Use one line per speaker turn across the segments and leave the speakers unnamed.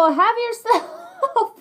So have yourself.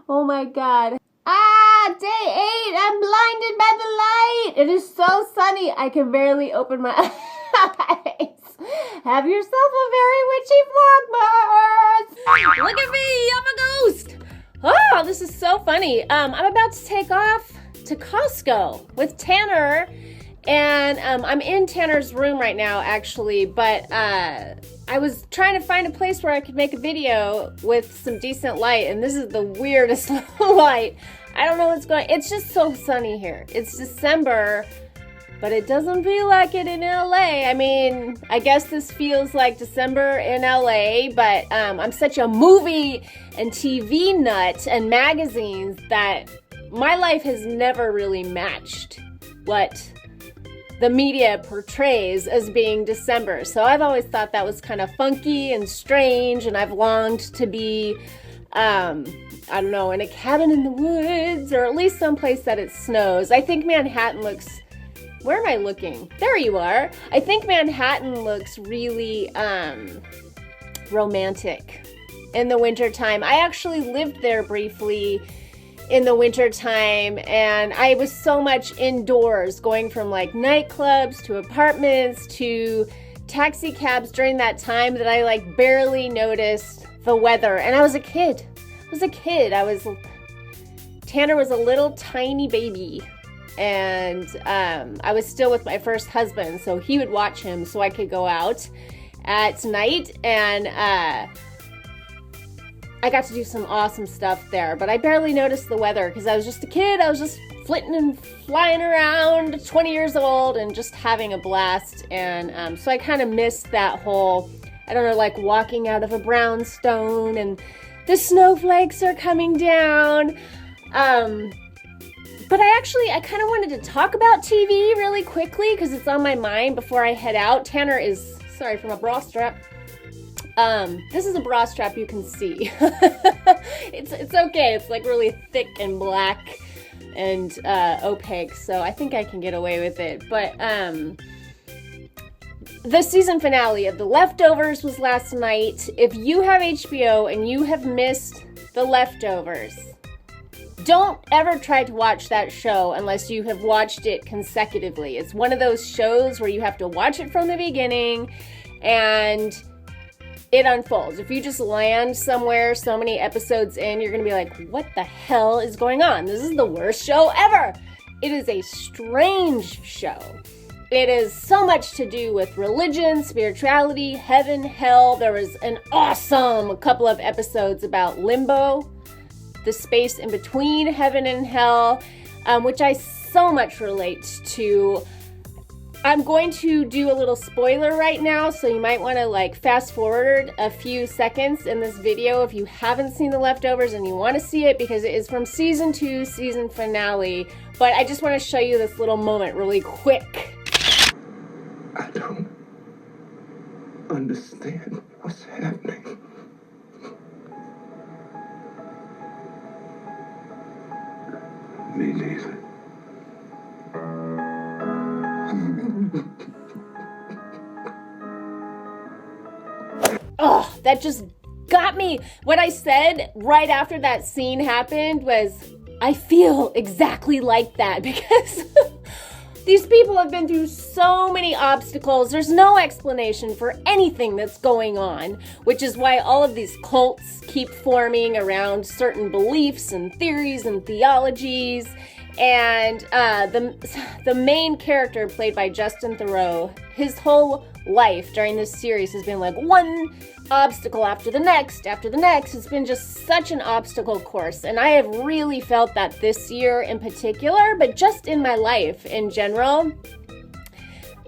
Oh my God. Day 8. I'm blinded by the light. It is so sunny. I can barely open my eyes. Have yourself a very witchy Vlogmas. Look at me. I'm a ghost. Oh, this is so funny. I'm about to take off to Costco with Tanner. And I'm in Tanner's room right now, actually, but I was trying to find a place where I could make a video with some decent light, and this is the weirdest light. I don't know what's going on. It's just so sunny here. It's December, but it doesn't feel like it in LA. I mean, I guess this feels like December in LA, but I'm such a movie and TV nut and magazines that my life has never really matched what the media portrays as being December. So I've always thought that was kind of funky and strange, and I've longed to be, I don't know, in a cabin in the woods, or at least someplace that it snows. I think Manhattan looks, where am I looking? There you are. I think Manhattan looks really romantic in the wintertime. I actually lived there briefly in the wintertime, and I was so much indoors, going from like nightclubs to apartments to taxi cabs during that time that I like barely noticed the weather. And I was a kid. Tanner was a little tiny baby, and I was still with my first husband, so he would watch him so I could go out at night, and I got to do some awesome stuff there, but I barely noticed the weather because I was just a kid. I was just flitting and flying around, 20 years old, and just having a blast. And so I kind of missed that whole, I don't know, like walking out of a brownstone and the snowflakes are coming down. But I kind of wanted to talk about TV really quickly because it's on my mind before I head out. Tanner is, sorry for my bra strap. This is a bra strap you can see. It's okay. It's like really thick and black and opaque, so I think I can get away with it. But the season finale of The Leftovers was last night. If you have HBO and you have missed The Leftovers, don't ever try to watch that show unless you have watched it consecutively. It's one of those shows where you have to watch it from the beginning and it unfolds. If you just land somewhere so many episodes in, you're going to be like, what the hell is going on? This is the worst show ever. It is a strange show. It is so much to do with religion, spirituality, heaven, hell. There was an awesome couple of episodes about limbo, the space in between heaven and hell, which I so much relate to. I'm going to do a little spoiler right now, so you might want to like fast forward a few seconds in this video if you haven't seen The Leftovers and you want to see it, because it is from season 2, season finale. But I just want to show you this little moment really quick.
I don't understand what's happening. Me neither.
Oh, that just got me. What I said right after that scene happened was, I feel exactly like that, because these people have been through so many obstacles. There's no explanation for anything that's going on, which is why all of these cults keep forming around certain beliefs and theories and theologies. And the main character, played by Justin Theroux, his whole life during this series has been like one obstacle after the next, after the next. It's been just such an obstacle course. And I have really felt that this year in particular, but just in my life in general.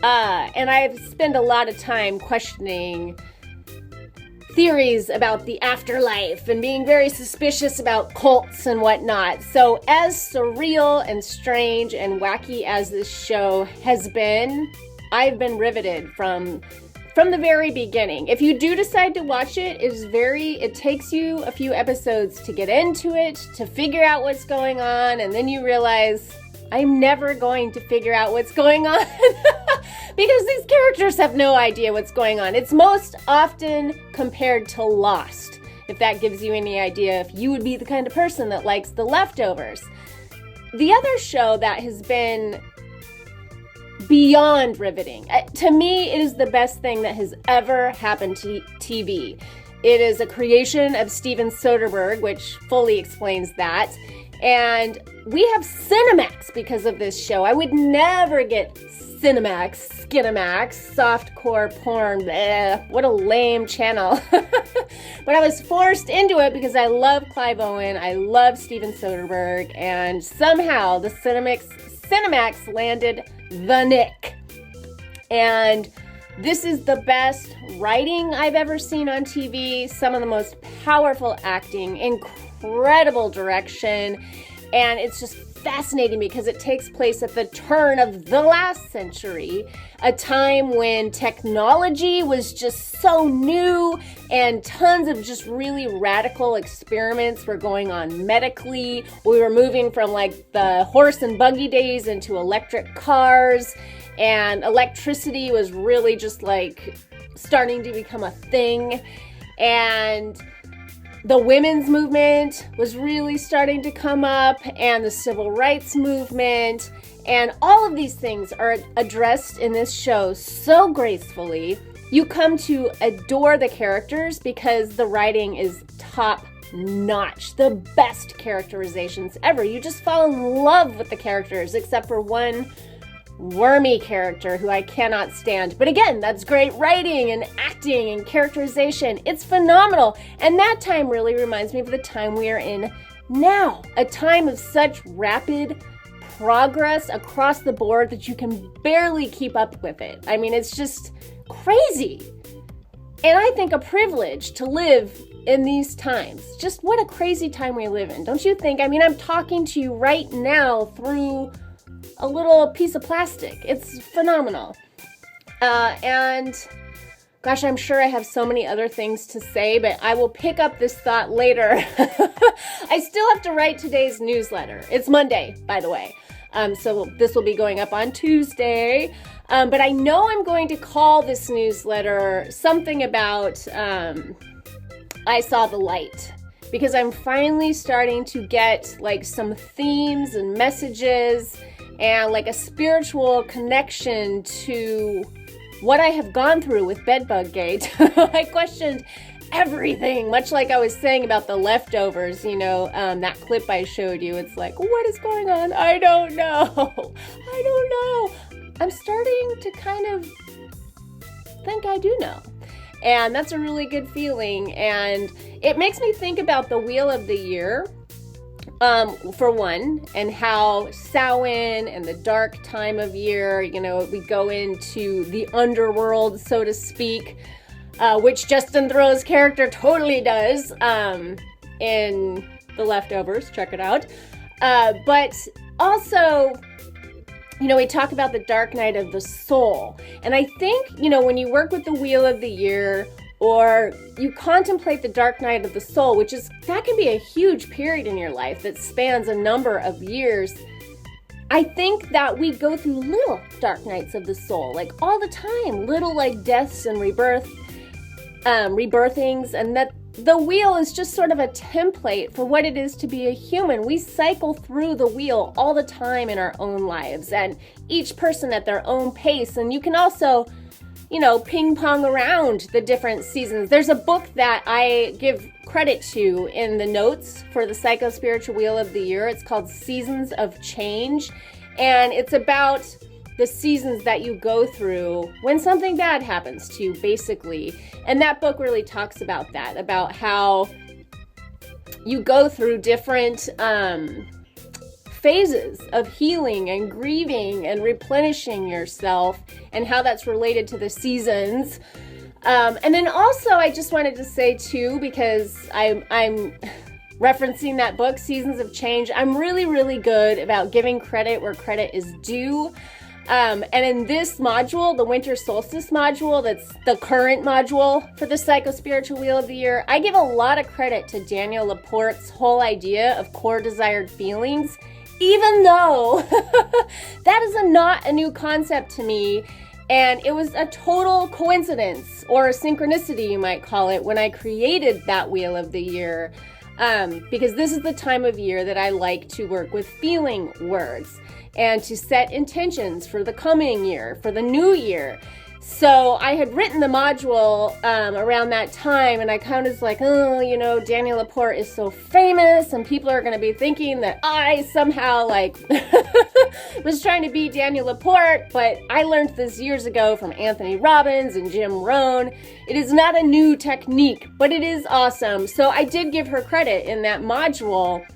And I've spent a lot of time questioning theories about the afterlife and being very suspicious about cults and whatnot. So as surreal and strange and wacky as this show has been, I've been riveted from the very beginning. If you do decide to watch it, it takes you a few episodes to get into it, to figure out what's going on, and then you realize, I'm never going to figure out what's going on because these characters have no idea what's going on. It's most often compared to Lost if that gives you any idea if you would be the kind of person that likes The Leftovers. The other show that has been beyond riveting, to me, it is the best thing that has ever happened to TV. It is a creation of Steven Soderbergh, which fully explains that. And we have Cinemax because of this show. I would never get Cinemax, Skinemax, softcore porn, bleh, what a lame channel. But I was forced into it because I love Clive Owen, I love Steven Soderbergh, and somehow the Cinemax landed the Nick. And this is the best writing I've ever seen on TV, some of the most powerful acting, incredible direction, and it's just fascinating because it takes place at the turn of the last century, a time when technology was just so new and tons of just really radical experiments were going on medically. We were moving from like the horse and buggy days into electric cars, and electricity was really just like starting to become a thing, and the women's movement was really starting to come up, and the civil rights movement, and all of these things are addressed in this show so gracefully. You come to adore the characters because the writing is top notch, the best characterizations ever. You just fall in love with the characters, except for one wormy character who I cannot stand. But again, that's great writing and acting and characterization. It's phenomenal. And that time really reminds me of the time we are in now. A time of such rapid progress across the board that you can barely keep up with it. I mean, it's just crazy. And I think a privilege to live in these times. Just what a crazy time we live in, don't you think? I mean, I'm talking to you right now through a little piece of plastic. It's phenomenal. And gosh, I'm sure I have so many other things to say, but I will pick up this thought later. I still have to write today's newsletter. It's Monday, by the way. So this will be going up on Tuesday. But I know I'm going to call this newsletter something about I Saw the Light, because I'm finally starting to get like some themes and messages and like a spiritual connection to what I have gone through with Bedbuggate. I questioned everything, much like I was saying about The Leftovers, you know, that clip I showed you. It's like, what is going on? I don't know. I don't know. I'm starting to kind of think I do know. And that's a really good feeling. And it makes me think about the Wheel of the Year, for one, and how Samhain and the dark time of year, you know, we go into the underworld, so to speak, which Justin Theroux's character totally does in The Leftovers. Check it out. But also, you know, we talk about the dark night of the soul. And I think, you know, when you work with the Wheel of the Year, or you contemplate the dark night of the soul, which is, that can be a huge period in your life that spans a number of years. I think that we go through little dark nights of the soul, like all the time, little like deaths and rebirthings, and that the wheel is just sort of a template for what it is to be a human. We cycle through the wheel all the time in our own lives, and each person at their own pace. And you can also, you know, ping pong around the different seasons. There's a book that I give credit to in the notes for the Psycho-Spiritual Wheel of the Year. It's called Seasons of Change, and it's about the seasons that you go through when something bad happens to you, basically. And that book really talks about that, about how you go through different phases of healing and grieving and replenishing yourself, and how that's related to the seasons. And then also, I just wanted to say too, because I'm referencing that book, Seasons of Change, I'm really, really good about giving credit where credit is due. And in this module, the Winter Solstice module, that's the current module for the Psycho-Spiritual Wheel of the Year, I give a lot of credit to Daniel Laporte's whole idea of core desired feelings, even though that is not a new concept to me. And it was a total coincidence, or a synchronicity you might call it, when I created that Wheel of the Year, because this is the time of year that I like to work with feeling words and to set intentions for the coming year, for the new year. So I had written the module around that time, and I kind of was like, oh, you know, Danielle Laporte is so famous, and people are going to be thinking that I somehow, like, was trying to be Danielle Laporte, but I learned this years ago from Anthony Robbins and Jim Rohn. It is not a new technique, but it is awesome. So I did give her credit in that module.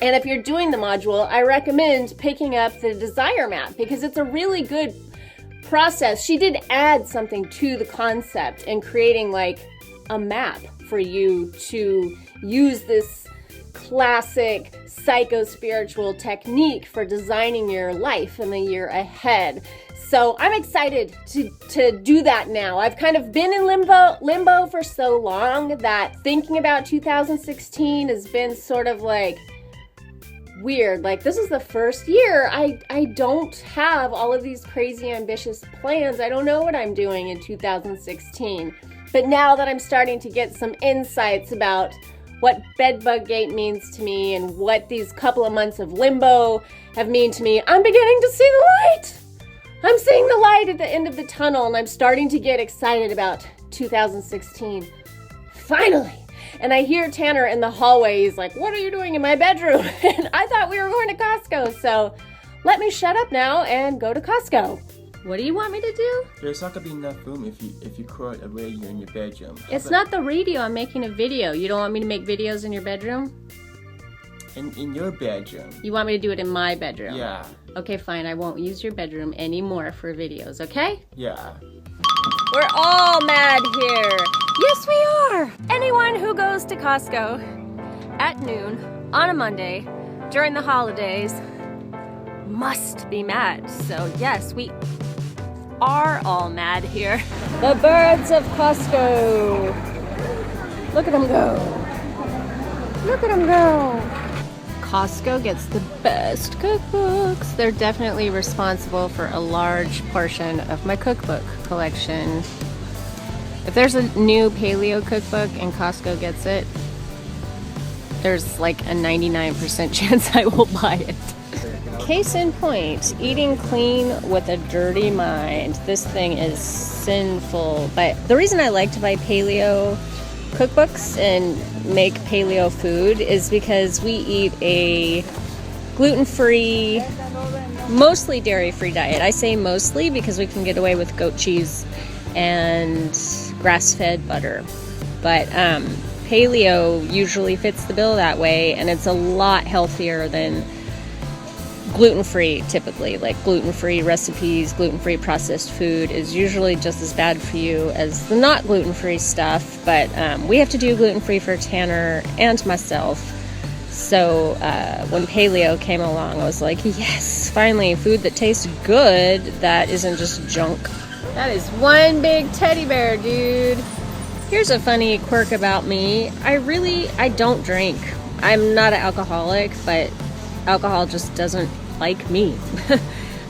And if you're doing the module, I recommend picking up the desire map, because it's a really good process. She did add something to the concept and creating like a map for you to use this classic psycho-spiritual technique for designing your life in the year ahead. So I'm excited to do that now. I've kind of been in limbo for so long that thinking about 2016 has been sort of like weird. Like, this is the first year I don't have all of these crazy ambitious plans. I don't know what I'm doing in 2016. But now that I'm starting to get some insights about what Bedbug-gate means to me and what these couple of months of limbo have mean to me, I'm beginning to see the light. I'm seeing the light at the end of the tunnel, and I'm starting to get excited about 2016. Finally. And I hear Tanner in the hallway. He's like, what are you doing in my bedroom? And I thought we were going to Costco. So let me shut up now and go to Costco. What do you want me to do?
There's not gonna be enough room if you create a radio in your bedroom.
It's not the radio. I'm making a video. You don't want me to make videos in your bedroom?
In your bedroom.
You want me to do it in my bedroom?
Yeah.
Okay, fine. I won't use your bedroom anymore for videos, okay?
Yeah.
We're all mad here. Yes, we are. Anyone who goes to Costco at noon on a Monday during the holidays must be mad. So yes, we are all mad here. The birds of Costco. Look at them go. Look at them go. Costco gets the best cookbooks. They're definitely responsible for a large portion of my cookbook collection. If there's a new paleo cookbook and Costco gets it, there's like a 99% chance I will buy it. Case in point, eating clean with a dirty mind. This thing is sinful. But the reason I like to buy paleo cookbooks and make paleo food is because we eat a gluten-free, mostly dairy-free diet. I say mostly because we can get away with goat cheese and grass-fed butter. But paleo usually fits the bill that way, and it's a lot healthier than gluten-free typically. Like gluten-free recipes, gluten-free processed food is usually just as bad for you as the not gluten-free stuff, but we have to do gluten-free for Tanner and myself. So when paleo came along, I was like, yes, finally food that tastes good that isn't just junk. That is one big teddy bear, dude. Here's a funny quirk about me. I don't drink. I'm not an alcoholic, but alcohol just doesn't like me.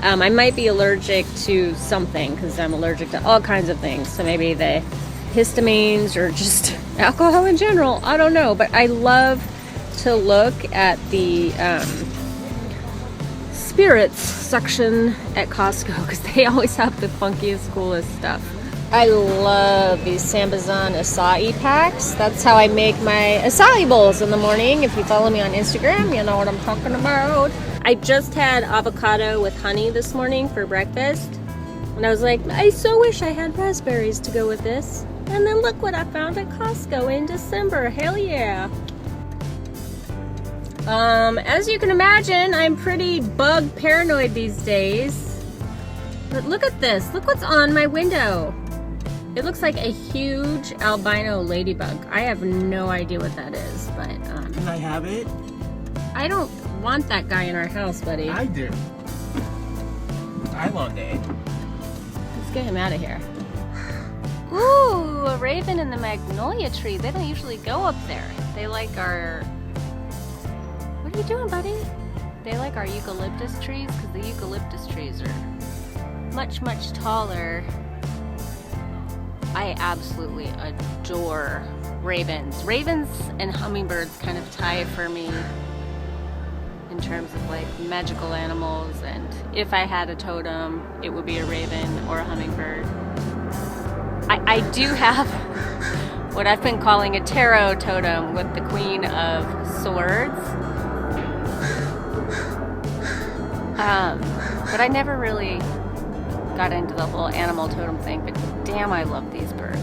I might be allergic to something because I'm allergic to all kinds of things. So maybe the histamines or just alcohol in general. I don't know. But I love to look at the spirits section at Costco because they always have the funkiest, coolest stuff. I love these Sambazan acai packs. That's how I make my acai bowls in the morning. If you follow me on Instagram, you know what I'm talking about. I just had avocado with honey this morning for breakfast. And I was like, I so wish I had raspberries to go with this. And then look what I found at Costco in December. Hell yeah. As you can imagine, I'm pretty bug paranoid these days. But look at this. Look what's on my window. It looks like a huge albino ladybug. I have no idea what that is, but
Can I have it?
I don't want that guy in our house, buddy.
I do. I want it.
Let's get him out of here. Ooh, a raven in the magnolia tree. They don't usually go up there. They like our... What are you doing, buddy? They like our eucalyptus trees because the eucalyptus trees are
much, much taller, I absolutely adore ravens. Ravens and hummingbirds kind of tie for me in terms of like magical animals, and if I had a totem, it would be a raven or a hummingbird. I do have what I've been calling a tarot totem with the Queen of Swords. But I never really got into the whole animal totem thing, but damn, I love these birds.